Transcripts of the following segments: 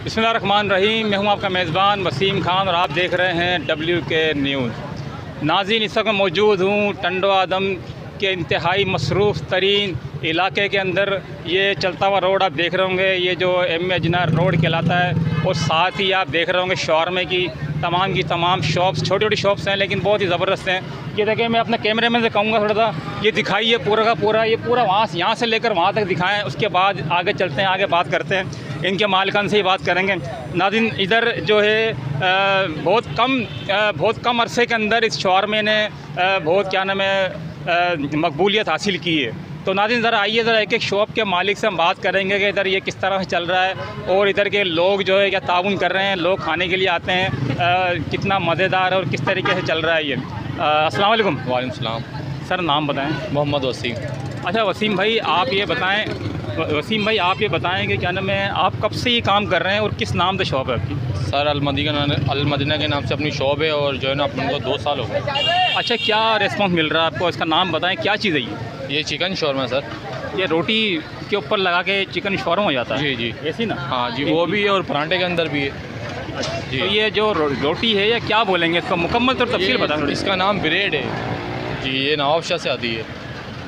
बिस्मिल्लाहिर्रहमानिर्रहीम। मैं हूं आपका मेज़बान वसीम खान और आप देख रहे हैं WK न्यूज़। नाज़रीन, इस वक्त मौजूद हूं टंडवा आदम के इंतहाई मसरूफ़ तरीन इलाके के अंदर। ये चलता हुआ रोड आप देख रहे होंगे, ये जो M.A. जिनार रोड कहलाता है। और साथ ही आप देख रहे होंगे शॉर्मे की तमाम शॉप्स, छोटी छोटी शॉप्स हैं लेकिन बहुत ही ज़बरदस्त हैं। ये देखिए, मैं अपने कैमरे में से कहूँगा थोड़ा सा ये दिखाइए पूरा का पूरा, ये पूरा यहाँ से लेकर वहाँ तक दिखाएं। उसके बाद आगे चलते हैं, आगे बात करते हैं, इनके मालिकान से ही बात करेंगे। नाज़रीन, इधर जो है बहुत कम अरसे के अंदर इस शॉर्मे ने बहुत क्या नाम है मकबूलियत हासिल की है। तो नाज़रीन, ज़रा आइए, ज़रा एक एक शॉप के मालिक से हम बात करेंगे कि इधर ये किस तरह से चल रहा है और इधर के लोग जो है क्या ताउन कर रहे हैं, लोग खाने के लिए आते हैं, कितना मज़ेदार है और किस तरीके से चल रहा है ये। अस्सलाम वालेकुम। वालेकुम सलाम। सर, नाम बताएं। मोहम्मद वसीम। अच्छा वसीम भाई, आप ये बताएं कि क्या नाम है, आप कब से ये काम कर रहे हैं और किस नाम से शॉप है आपकी? सर अल-मदीना के नाम से अपनी शॉप है और जो है ना अपन को 2 साल हो गए। अच्छा, क्या रिस्पॉन्स मिल रहा है आपको? इसका नाम बताएं, क्या चीज़ है ये? ये चिकन शॉर्मा सर। ये रोटी के ऊपर लगा के चिकन शॉर्मा हो जाता है? जी जी, ऐसी ना? हाँ जी, वो भी है और पराठे के अंदर भी है जी। तो ये जो रोटी है, या क्या बोलेंगे इसको, मुकम्मल तौर तफसील बताएं। इसका नाम ब्रेड है जी, ये नवाबशाह से आती है।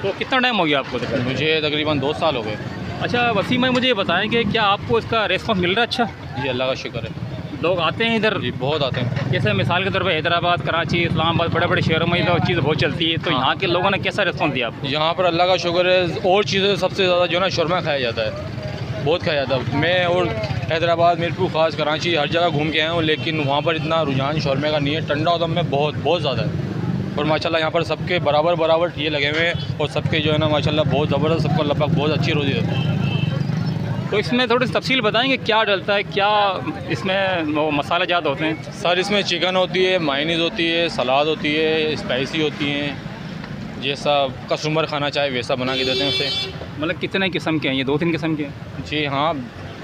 तो कितना टाइम हो गया आपको? मुझे तकरीबन 2 साल हो गए। अच्छा वसीम भाई, मुझे ये बताएं कि क्या आपको इसका रिस्पॉन्स मिल रहा है? अच्छा जी, अल्लाह का शुक्र है। लोग आते हैं इधर? जी, बहुत आते हैं। जैसे मिसाल के तौर पर हैदराबाद, कराची, इस्लामाबाद, बड़े बड़े शहरों में ये चीज़ बहुत चलती है, तो हाँ। यहाँ के लोगों ने कैसा रिस्पॉन्स दिया आपको? यहाँ पर अल्लाह का शुक्र है, और चीज़ें सबसे ज़्यादा जो है ना शौरमा खाया जाता है, बहुत खाया जाता है। मैं और हैदराबाद, मीरपुर, ख़ास कराची, हर जगह घूम के आया हूँ, लेकिन वहाँ पर इतना रुझान शौरमे का नहीं है। टंडवा आदम में बहुत ज़्यादा है और माशाल्लाह यहाँ पर सबके बराबर ये लगे हुए हैं और सबके जो है ना माशाल्लाह बहुत ज़बरदस्त, सबको अल्लाह पाक बहुत अच्छी रोज़ी देता है। तो इसमें थोड़ी सी तफसील बताएंगे, क्या डलता है, क्या इसमें वो मसाले ज़्यादा होते हैं? सर, इसमें चिकन होती है, मायनीज़ होती है, सलाद होती है, स्पाइसी होती हैं, जैसा कस्टमर खाना चाहे वैसा बना के देते हैं उसे। मतलब कितने किस्म के हैं ये? 2-3 किस्म के हैं? जी हाँ,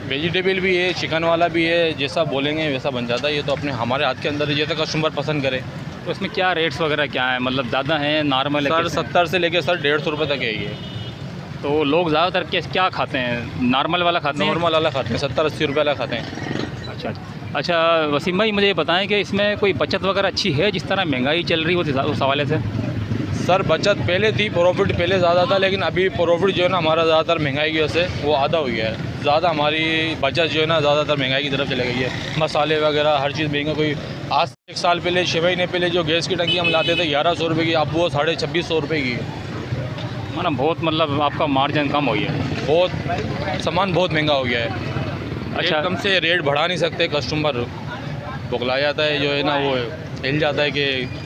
वेजिटेबल भी है, चिकन वाला भी है, जैसा बोलेंगे वैसा बन जाता है। ये तो अपने हमारे हाथ के अंदर है, जैसा कस्टमर पसंद करे। तो इसमें क्या रेट्स वगैरह क्या है, मतलब ज़्यादा हैं, नॉर्मल है? सर 70 से लेकर सर 150 रुपये तक है ये। तो लोग ज़्यादातर क्या खाते हैं? नॉर्मल वाला खाते हैं? नॉर्मल वाला खाते हैं, 70-80 रुपये वाला खाते हैं। अच्छा वसीम भाई, मुझे ये बताएं कि इसमें कोई बचत वगैरह अच्छी है, जिस तरह महंगाई चल रही है उस हवाले से? सर, बचत पहले थी, प्रॉफिट पहले ज़्यादा था, लेकिन अभी प्रॉफिट जो है ना हमारा ज़्यादातर महंगाई की वजह से वो आधा हो गया है। ज़्यादा हमारी बचत जो है ना ज़्यादातर महंगाई की तरफ चले गई है। मसाले वगैरह हर चीज़ महंगा। कोई आज से 1 साल पहले, 6 महीने पहले जो गैस की टंकी हम लाते थे 1100 रुपये की, अब वो 2650 रुपये की है। बहुत मतलब आपका मार्जिन कम हो गया है? बहुत सामान बहुत महंगा हो गया है। अच्छा, एकदम से रेट बढ़ा नहीं सकते, कस्टमर बगला जाता है, जो है ना वो हिल जाता है कि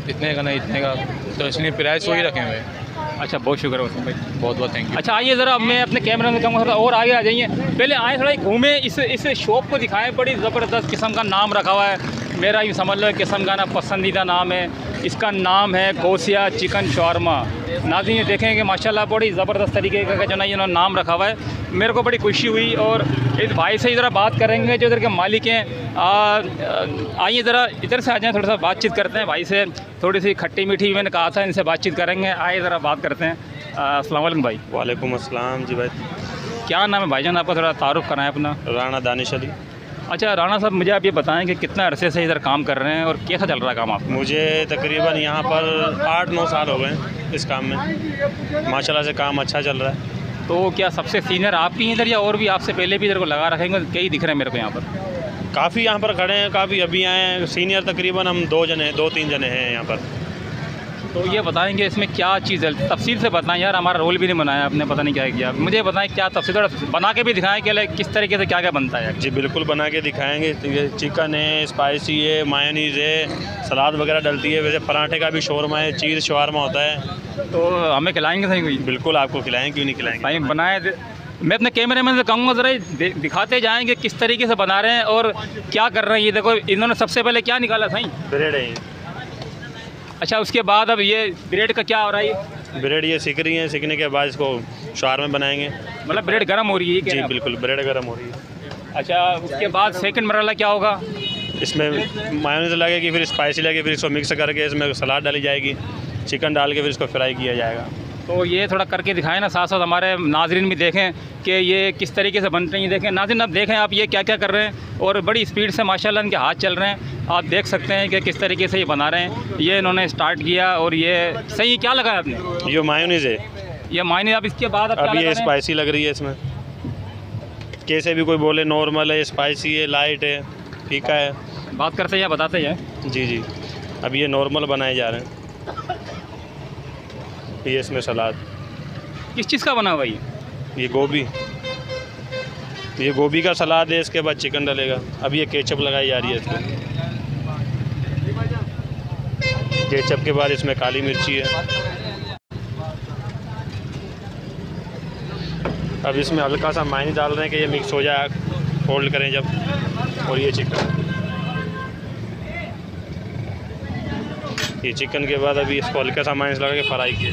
इतने का नहीं इतने का, तो इसलिए प्राइस वही रखे हुए हैं। अच्छा, बहुत शुक्र है वसीम भाई, बहुत थैंक यू। अच्छा आइए ज़रा, मैं अपने कैमरे में कहूँगा थोड़ा और आगे आ जाइए। पहले आए थोड़ा घूमें, इस शॉप को दिखाएं। बड़ी ज़बरदस्त किस्म का नाम रखा हुआ है, मेरा यूँ समझ लो किस्म का ना पसंदीदा नाम है। इसका नाम है गौसिया चिकन शॉर्मा। नाज़रीन, ये देखें कि माशाल्लाह बड़ी ज़बरदस्त तरीके का जो ना ये नाम रखा हुआ है। मेरे को बड़ी खुशी हुई और इस भाई से ज़रा बात करेंगे जो इधर के मालिक हैं। आइए ज़रा इधर से आ जाएँ, थोड़ा सा बातचीत करते हैं भाई से। थोड़ी सी खट्टी मीठी मैंने कहा था, इनसे बातचीत करेंगे। आइए ज़रा बात करते हैं। अस्सलाम वालेकुम भाई। वालेकुम अस्सलाम। जी भाई, क्या नाम है भाईजान आपका? थोड़ा तारुफ कराएं अपना। राणा दानिश अली। अच्छा राणा साहब, मुझे आप ये बताएं कि कितना अरसे से इधर काम कर रहे हैं और कैसा चल रहा है काम आपका? मुझे तकरीबन यहाँ पर 8-9 साल हो गए इस काम में। माशाल्लाह से काम अच्छा चल रहा है। तो क्या सबसे सीनियर आप ही इधर, या और भी आपसे पहले भी इधर को लगा रखेंगे? कई दिख रहे हैं मेरे को यहाँ पर। काफ़ी यहाँ पर खड़े हैं, काफ़ी अभी आए हैं। सीनियर तकरीबन हम 2-3 जने हैं यहाँ पर। तो ये बताएंगे इसमें क्या चीज़ है, तफसील से बताएं यार। हमारा रोल भी नहीं बनाया आपने, पता नहीं क्या किया। मुझे बताएं क्या तफसील, थोड़ा बना के भी दिखाएं कि किस तरीके से क्या क्या बनता है। जी बिल्कुल, बना के दिखाएंगे। चिकन है, स्पाइसी है, मायोनीज़ है, सलाद वगैरह डलती है। वैसे पराठे का भी शौरमा है, चीज़ शवारमा होता है। तो हमें खिलाएँगे सही? कोई बिल्कुल आपको खिलाएँ, क्यों नहीं खिलाएँगे भाई। बनाए मैं अपने कैमरे में से कहूँगा ज़रा दिखाते जाएँगे किस तरीके से बना रहे हैं और क्या कर रहे हैं। ये देखो, इन्होंने सबसे पहले क्या निकाला सही? ब्रेड है। अच्छा, उसके बाद अब ये ब्रेड का क्या हो रहा है? ये ब्रेड ये सीख रही हैं, सीखने के बाद इसको शवारमा बनाएंगे। मतलब ब्रेड गर्म हो रही है? जी बिल्कुल, ब्रेड गर्म हो रही है। अच्छा, उसके बाद सेकंड मरहला क्या होगा? इसमें मायोनीज़ लगेगी, फिर स्पाइसी लगेगी, फिर इसको मिक्स करके इसमें सलाद डाली जाएगी, चिकन डाल के फिर इसको फ्राई किया जाएगा। तो ये थोड़ा करके दिखाएं ना, साथ साथ हमारे नाजरीन भी देखें कि ये किस तरीके से बन रही है। देखें नाज़रीन, अब देखें आप ये क्या क्या कर रहे हैं और बड़ी स्पीड से माशाल्लाह इनके हाथ चल रहे हैं। आप देख सकते हैं कि किस तरीके से ये बना रहे हैं। ये इन्होंने स्टार्ट किया और ये सही क्या लगाया आपने? ये मायोनीज़ है। ये मायने अब इसके बाद अब ये स्पाइसी लग रही है इसमें, कैसे भी कोई बोले नॉर्मल है, स्पाइसी है, लाइट है, फीका है, बात करते हैं बताते हैं। जी जी। अब ये नॉर्मल बनाए जा रहे हैं। ये इसमें सलाद किस चीज़ का बना हुआ ये गोभी, ये गोभी का सलाद है। इसके बाद चिकन डलेगा। अब ये केचप लगाई जा रही है इसमें। केचप के बाद इसमें काली मिर्ची है। अब इसमें हल्का सा मायने डाल रहे हैं कि ये मिक्स हो जाए, फोल्ड करें जब। और ये चिकन के बाद अभी इसको हल्का सा मायने लगा के फ्राई किए।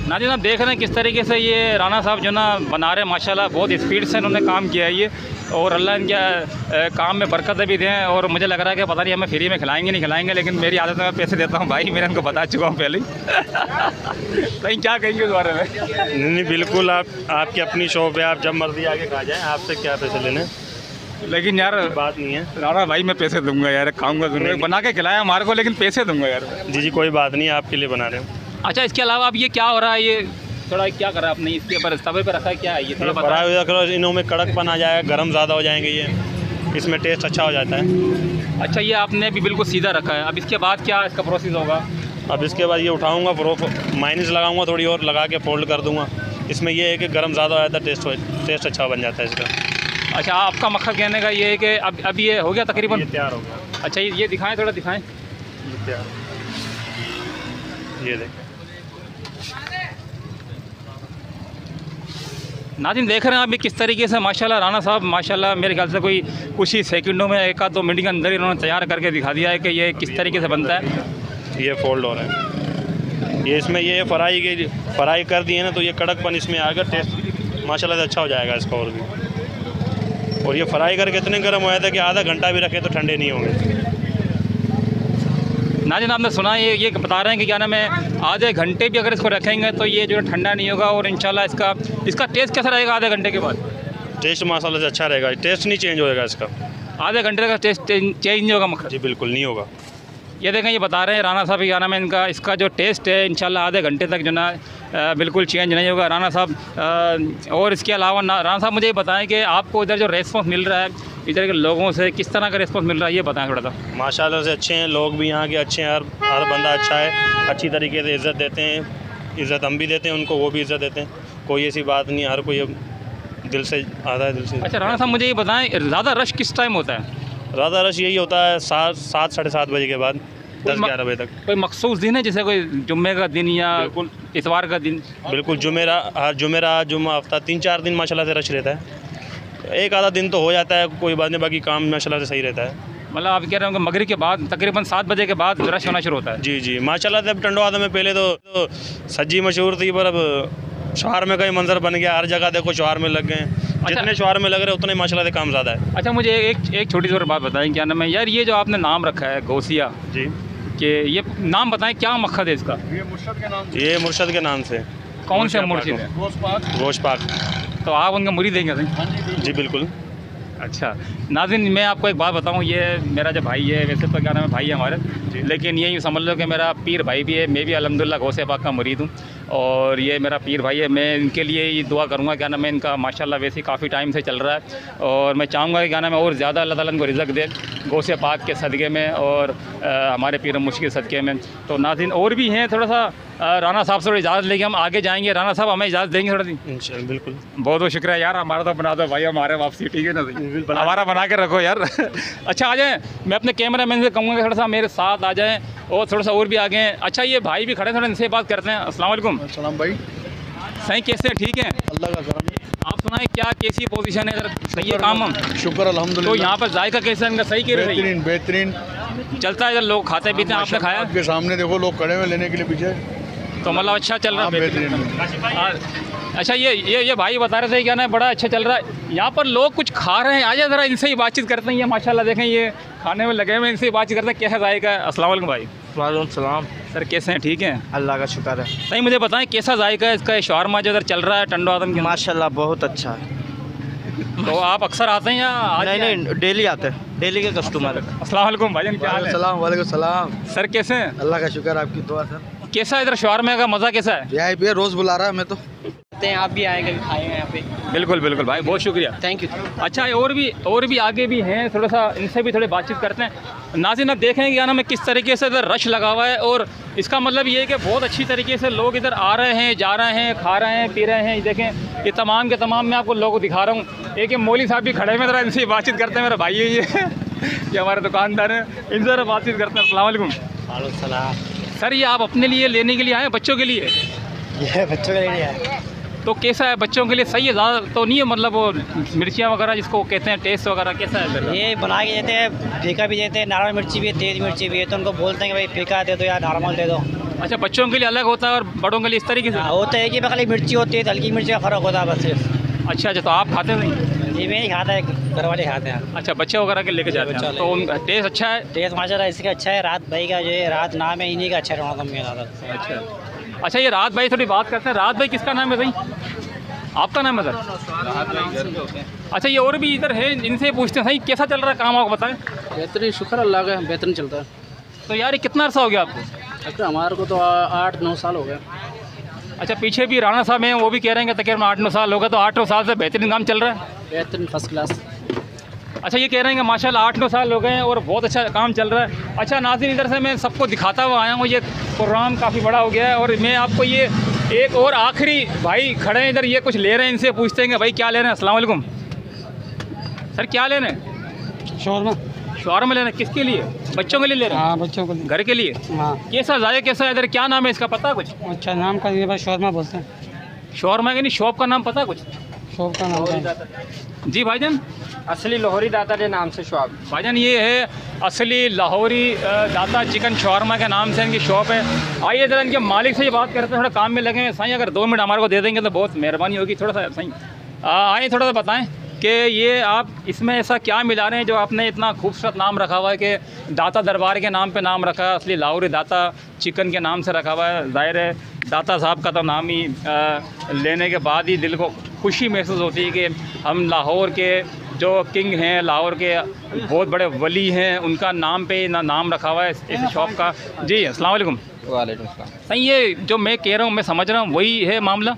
नाज़रीन, आप देख रहे हैं किस तरीके से ये राना साहब जो ना बना रहे हैं। माशाल्लाह बहुत स्पीड से इन्होंने काम किया है ये, और अल्लाह इनके काम में बरकत भी दें। और मुझे लग रहा है कि पता नहीं हमें फ्री में खिलाएंगे नहीं खिलाएंगे, लेकिन मेरी आदत में मैं पैसे देता हूँ भाई, मैंने इनको बता चुका हूँ पहले ही। कहीं क्या कहेंगे इस बारे में? नहीं बिल्कुल, आपकी अपनी शॉप है, आप जब मर्जी आके खा जाएँ, आपसे क्या पैसे लेने। लेकिन यार बात नहीं है राना भाई, मैं पैसे दूंगा यार, खाऊंगा दूंगा, बना के खिलाया हमारे को, लेकिन पैसे दूंगा यार। जी जी, कोई बात नहीं, आपके लिए बना रहे हैं। अच्छा, इसके अलावा अब ये क्या हो रहा है? ये थोड़ा क्या करा आपने इसके ऊपर तवे पे रखा है, क्या है ये थोड़ा फ्राई हो जाएगा, इनों में कड़कपन आ जाएगा, गर्म ज़्यादा हो जाएंगे ये, इसमें टेस्ट अच्छा हो जाता है। अच्छा, ये आपने भी बिल्कुल सीधा रखा है। अब इसके बाद क्या इसका प्रोसेस होगा? अब इसके बाद ये उठाऊंगा, माइनीस लगाऊंगा, थोड़ी और लगा के फोल्ड कर दूंगा। इसमें ये है कि गर्म ज़्यादा हो जाता है, टेस्ट अच्छा बन जाता है इसका। अच्छा, आपका मकसद कहने का ये है कि अब ये हो गया तकरीबन, ये तैयार हो गया। अच्छा, ये दिखाएं, थोड़ा दिखाएं। ये तैयार, ये देखें। नाज़रीन, देख रहे हैं अभी किस तरीके से माशाल्लाह राना साहब माशाल्लाह मेरे ख्याल से कोई कुछ ही सेकंडों में, एक आध 2 मिनट के अंदर इन्होंने तैयार करके दिखा दिया है कि ये किस तरीके से बनता है। ये फोल्ड हो रहा है, ये इसमें ये फ्राई कर दिए ना, तो ये कड़कपन इसमें आएगा, टेस्ट माशाल्लाह से अच्छा हो जाएगा इसका और भी। और ये फ्राई करके इतने गर्म हो जाता है कि आधा घंटा भी रखें तो ठंडे नहीं होंगे। नाज़रीन, आपने सुना ये बता रहे हैं कि क्या नाम है, आधे घंटे भी अगर इसको रखेंगे तो ये जो है ठंडा नहीं होगा, और इंशाल्लाह इसका टेस्ट कैसा रहेगा आधे घंटे के बाद? टेस्ट माशाल्लाह से अच्छा रहेगा, टेस्ट नहीं चेंज होएगा इसका। आधे घंटे का टेस्ट चेंज नहीं होगा मक्खन? जी बिल्कुल नहीं होगा। ये देखें, ये बता रहे हैं राना साहब, क्या नाम है, इसका जो टेस्ट है इंशाल्लाह आधे घंटे तक जो ना बिल्कुल चेंज नहीं होगा राना साहब। और इसके अलावा राना साहब मुझे ये बताएं कि आपको इधर जो रेस्पॉन्स मिल रहा है इधर के लोगों से, किस तरह का रेस्पॉन्स मिल रहा है, ये बताएं थोड़ा सा। माशाल्लाह से अच्छे हैं लोग भी यहाँ के, अच्छे हैं, हर बंदा अच्छा है, अच्छी तरीके से इज़्ज़त देते हैं, इज़्ज़त हम भी देते हैं उनको, वो भी इज़्ज़त देते हैं, कोई ऐसी बात नहीं, हर कोई दिल से आता है, दिल से। अच्छा राना साहब, मुझे ये बताएं ज़्यादा रश किस टाइम होता है? ज़्यादा रश यही होता है 7 साढ़े 7 बजे के बाद, 10-11 बजे तक। कोई मखसूस दिन है, जैसे कोई जुम्मे का दिन या बिल्कुल इतवार का दिन? बिल्कुल, जुमेरा जुम्मा हफ्ता 3-4 दिन माशाल्लाह से रश रहता है। एक आधा दिन तो हो जाता है, कोई बात नहीं, बाकी काम माशाल्लाह से सही रहता है। मतलब आप कह रहे हो कि मगरिब के बाद तकरीबन 7 बजे के बाद रश होना शुरू होता है? जी जी, माशाल्लाह से। अब टंडवा आदम में पहले तो सज्जी मशहूर थी, पर अब शहर में कई मंजर बन गया, हर जगह देखो शहर में लग गए। जितने शहर में लग रहे उतने माशाल्लाह से काम ज़्यादा है। अच्छा, मुझे एक छोटी सी और बात बताएं, क्या नाम है यार, ये जो आपने नाम रखा है गौसिया जी, कि ये नाम बताएं, क्या मकसद है इसका? ये मुर्शद के नाम से। कौन से मुर्शिद है? गोश्त पाक। तो आप उनका मुरीद देंगे सही? जी बिल्कुल। अच्छा नाज़रीन, मैं आपको एक बात बताऊं, ये मेरा जो भाई है, वैसे तो क्या नाम है भाई है हमारे, लेकिन ये समझ लो कि मेरा पीर भाई भी है। मैं भी अल्हम्दुलिल्लाह गौसे पाक का मुरीद हूँ, और ये मेरा पीर भाई है। मैं इनके लिए ये दुआ करूँगा, क्या नाम है, इनका माशाल्लाह वैसे काफ़ी टाइम से चल रहा है, और मैं चाहूँगा कि क्या नाम है और ज़्यादा अल्लाह ताला इनको रिज़्क़ दे गौसे पाक के सदक़े में, और हमारे पीर मुश्किल सदक़े में। तो नाज़रीन और भी हैं, थोड़ा सा राना साहब से थोड़ी इजाज़त लेके हम आगे जाएंगे। राना साहब हमें इजाज़त देंगे थोड़ा सी? इंशाअल्लाह, बिल्कुल। बहुत बहुत शुक्रिया यार, हमारा तो बना दो भाई, हमारे वापसी, ठीक है ना भाई, हमारा बना के रखो यार। अच्छा आ जाएँ, मैं अपने कैमरा मैन से कहूँगा कि थोड़ा सा मेरे साथ आ जाएँ, और थोड़ा सा और भी आगे हैं। अच्छा, ये भाई भी खड़े, थोड़ा इनसे बात करते हैं। अस्सलाम वालेकुम। सलाम भाई। सही, कैसे हैं? ठीक है, अल्लाह का करम। आप सुनाएं, क्या कैसी पोजीशन है इधर? सही है काम हम? शुक्र अल्हम्दुलिल्लाह। तो यहाँ पर जायका कैसा है इनका? सही कह रहे हैं? बेहतरीन चलता है इधर, लोग खाते पीते हैं, आपने खाया? आपके सामने देखो लोग खड़े हुए लेने के लिए पीछे। तो मतलब अच्छा चल रहा है। हाँ, अच्छा ये भाई बता रहे थे क्या ना, बड़ा अच्छा चल रहा है यहाँ पर। लोग कुछ खा रहे हैं, आजा ज़रा इनसे ही बातचीत करते हैं। ये माशाल्लाह देखें, ये खाने में लगे हुए हैं, इनसे ही बातचीत करते हैं। क्या जायका है? अस्सलाम वालेकुम भाई। वालेकुम सलाम। सर कैसे हैं? ठीक हैं, अल्लाह का शुक्र है। नहीं मुझे बताएं कैसा जायका है इसका शवारमा जो इधर चल रहा है टंडो आदम के? माशाल्लाह बहुत अच्छा है। तो आप अक्सर आते हैं या आज ही आए? नहीं डेली आते हैं, डेली के कस्टमर है। अस्सलाम वालेकुम भाईजान, क्या हाल है? वालेकुम सलाम। सर कैसे हैं? अल्लाह का शुक्र, आपकी दुआ सर। कैसा इधर शवारमा का मज़ा कैसा है? यहाँ पे रोज़ बुला रहा है मैं तो। आप भी आएंगे, खाए हैं यहाँ पे। बिल्कुल बिल्कुल भाई, बहुत शुक्रिया। Thank you. अच्छा और भी आगे भी हैं, थोड़ा सा इनसे भी थोड़े बातचीत करते हैं। नाज़रीन अब देखें कि ना मैं किस तरीके से इधर रश लगा हुआ है, और इसका मतलब ये है कि बहुत अच्छी तरीके से लोग इधर आ रहे हैं, जा रहे हैं, खा रहे हैं, पी रहे हैं। ये देखें, ये तमाम के तमाम मैं आपको लोगों को दिखा रहा हूँ। एक ये मौली साहब भी खड़े हैं, ज़रा इनसे बातचीत करते हैं। मेरा भाई है ये हमारे दुकानदार हैं, इनसे ज़रा बातचीत करते हैं। अस्सलाम वालेकुम। वालेकुम सलाम। सर ये आप अपने लिए लेने के लिए आए हैं, बच्चों के लिए? ये बच्चों के लिए है। तो कैसा है बच्चों के लिए? सही है, ज़्यादा तो नहीं है मतलब वो मिर्चियाँ वगैरह जिसको कहते हैं, टेस्ट वगैरह कैसा है इधर? ये बना के देते हैं, फीका भी देते हैं, नारंगी मिर्ची भी है, तेज मिर्ची भी है। तो उनको बोलते हैं कि भाई फीका दे दो या नॉर्मल दे दो। अच्छा, बच्चों के लिए अलग होता है और बड़ों के लिए इस तरीके से? होता है कि खाली मिर्ची होती है, हल्की मिर्ची का फ़र्क होता है बस सिर्फ। अच्छा, तो आप खाते नहीं? ये मैं ही खाता है, घर वाले खाते हैं। अच्छा, बच्चे वगैरह के लेके जाते हैं, तो उनका टेस्ट अच्छा है? टेस्ट माशाल्लाह इसका अच्छा है। रात भाई का जो है, रात नाम है इन्हीं का, अच्छा रहा था ज़्यादा। अच्छा, ये रात भाई थोड़ी बात करते हैं। रात भाई किसका नाम है भाई? आपका नाम है सर? अच्छा, ये और भी इधर है, इनसे पूछते हैं। सही कैसा चल रहा है काम, आपको बताएं। बेहतरीन, शुक्र अल्लाह का, बेहतरीन चलता है। तो यार ये कितना अर्सा हो गया आपको? अच्छा, हमारे को तो 8-9 साल हो गए। अच्छा, पीछे भी राणा साहब हैं, वो भी कह रहे हैं कि तकरीबन 8-9 साल हो गए। तो 8-9 साल से बेहतरीन काम चल रहा है? बेहतरीन, फर्स्ट क्लास। अच्छा, ये कह रहे हैं कि माशाल्लाह 8-9 साल हो गए हैं और बहुत अच्छा काम चल रहा है। अच्छा नाज़रीन, इधर से मैं सबको दिखाता हुआ आया हूँ। ये प्रोग्राम काफ़ी बड़ा हो गया है, और मैं आपको ये एक और आखिरी भाई खड़े हैं इधर, ये कुछ ले रहे हैं, इनसे पूछते हैं कि भाई क्या ले रहे हैं। अस्सलाम वालेकुम सर, क्या ले रहे हैं? शौरमा। शौरमा ले रहे हैं, किसके लिए? बच्चों के लिए ले रहे हैं? हाँ, बच्चों को। घर के लिए? हाँ। कैसा जाए, कैसा है इधर, क्या नाम है इसका, पता है कुछ? अच्छा, नाम का ये बस शौरमा बोलते हैं। शौरमा के नहीं, शॉप का नाम पता है कुछ? शॉप का नाम जी भाईजान? असली लाहौरी दाता के नाम से शॉप। भाईजान ये है असली लाहौरी दाता चिकन शौरमा के नाम से इनकी शॉप है। आइए ज़रा इनके मालिक से ही बात करते हैं, थोड़ा काम में लगे हैं। साईं अगर 2 मिनट हमारे को दे देंगे तो बहुत मेहरबानी होगी। थोड़ा सा साईं आइए, थोड़ा सा बताएं कि ये आप इसमें ऐसा क्या मिला रहे हैं जो आपने इतना खूबसूरत नाम रखा हुआ है कि दाता दरबार के नाम पे नाम रखा है, असली लाहौरी दाता चिकन के नाम से रखा हुआ है। ज़ाहिर है दाता साहब का तो नाम ही लेने के बाद ही दिल को खुशी महसूस होती है कि हम लाहौर के जो किंग हैं, लाहौर के बहुत बड़े वली हैं, उनका नाम पे ना नाम रखा हुआ है इस शॉप का। जी अस्सलाम वालेकुम। वालेकुम सलाम। सही, ये जो मैं कह रहा हूँ, मैं समझ रहा हूँ, वही है मामला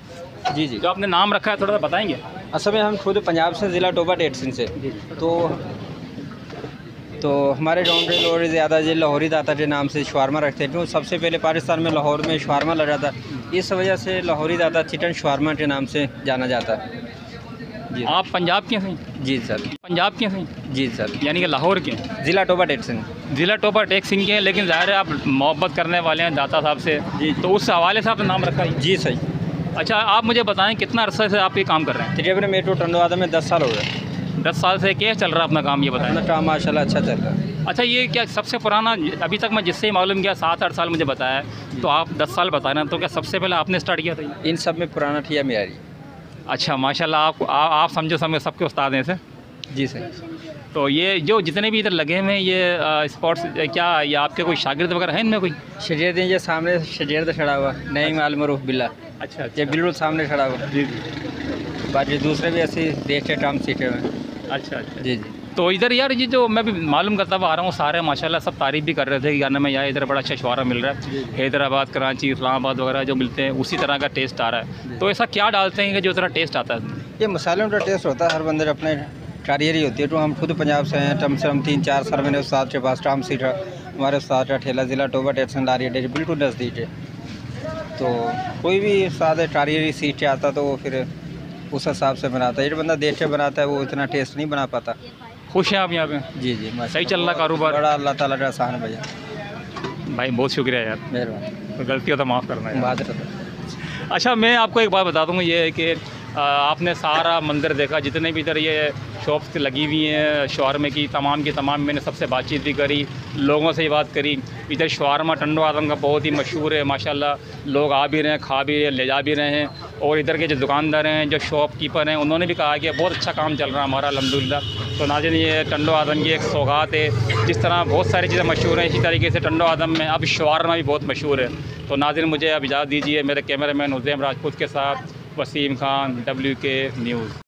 जी जी। जो आपने नाम रखा है, थोड़ा सा बताएंगे? असल में हम खुद पंजाब से, ज़िला टोबा टेटसिन से। तो हमारे राउंड और ज़्यादा जो लाहौरी दाता के नाम से शवारमा रखते थे। सबसे पहले पाकिस्तान में लाहौर में शवारमा लगा था, इस वजह से लाहौरी दाता चिकन शवारमा के नाम से जाना जाता है। जी। आप पंजाब के हैं? जी सर। पंजाब के हैं? जी सर। यानी कि लाहौर के? ज़िला टोबा टेटसिन। ज़िला टोबा टेटसिन के हैं, लेकिन ज़ाहिर है आप मोहब्बत करने वाले हैं दाता साहब से, जी। तो उस हवाले से आपने नाम रखा है? जी सही। अच्छा, आप मुझे बताएं कितना अरसे से आप ये काम कर रहे हैं? तकरीबन मेरे को टंडो आदम में 10 साल हो गए। 10 साल से क्या चल रहा है अपना काम, ये बताएं? अपना काम माशाल्लाह अच्छा चल रहा है। अच्छा, ये क्या सबसे पुराना, अभी तक मैं जिससे ही मालूम किया 7-8 साल मुझे बताया, तो आप 10 साल बता रहे हैं, तो क्या सबसे पहले आपने स्टार्ट किया था ये? इन सब में पुराना ठिया मेरी। अच्छा माशाल्लाह, आप समझो समझ सबके उस्ताद हैं सर? जी सर। तो ये जो जितने भी इधर लगे हुए हैं ये स्पॉट्स, क्या ये आपके कोई शागिर्द वगैरह हैं इनमें कोई? शरीर ये सामने शरीर खड़ा हुआ नहीं मालूम रूफ बिल्ला। अच्छा ये बिल्कुल सामने खड़ा हुआ। जी। बाकी दूसरे भी ऐसे देखे काम सीखे हुए। अच्छा अच्छा जी जी। तो इधर यार ये जो मैं भी मालूम करता हुआ आ रहा हूँ, सारे माशाल्लाह सब तारीफ़ भी कर रहे थे कि यार में यार इधर बड़ा अच्छा शवारा मिल रहा है, हैदराबाद, कराची, इस्लामाबाद वगैरह जो मिलते हैं उसी तरह का टेस्ट आ रहा है। तो ऐसा क्या डालते हैं कि जो तरह टेस्ट आता है? ये मसालों का टेस्ट होता है, हर बंदे अपने कारीगरी होती है। तो हम खुद पंजाब से हैं, कम से कम 3-4 साल मैंने उस्ताद के पास काम सीखा। हमारे उस्ताद का ठेला ज़िला टोबा टेटसिन लारी अड्डे बिल्कुल नज़दीक है। तो कोई भी उस्ताद कारीगरी सीख के आता तो वो फिर उस हिसाब से बनाता है। जो बंदा देख के बनाता है वो इतना टेस्ट नहीं बना पाता। खुश हैं आप यहाँ पे? जी जी, सही चल रहा कारोबार? बड़ा अल्लाह ताला का आसान है भैया। भाई बहुत शुक्रिया यार, मेहरबानी। गलती हो तो माफ़ करना है। बात। अच्छा, मैं आपको एक बात बता दूँगा, ये है कि आपने सारा मंदिर देखा, जितने भी इधर ये शॉप्स लगी हुई हैं शवारमे की तमाम मैंने सबसे बातचीत भी करी, लोगों से ही बात करी। इधर शवारमा टंडो आदम का बहुत ही मशहूर है माशाल्लाह, लोग आ भी रहे हैं, खा भी रहे हैं, ले जा भी रहे हैं। और इधर के जो दुकानदार हैं, जो शॉपकीपर हैं, उन्होंने भी कहा कि बहुत अच्छा काम चल रहा है हमारा अल्हम्दुलिल्लाह। तो नाज़रीन, ये टंडो आदम की एक सौगात है। जिस तरह बहुत सारी चीज़ें मशहूर हैं, इसी तरीके से टंडो आदम में अब शवारमा भी बहुत मशहूर है। तो नाज़रीन, मुझे अब इजाज़त दीजिए, मेरे कैमरामैन हुसैन राजपूत के साथ वसीम खान, WK न्यूज़।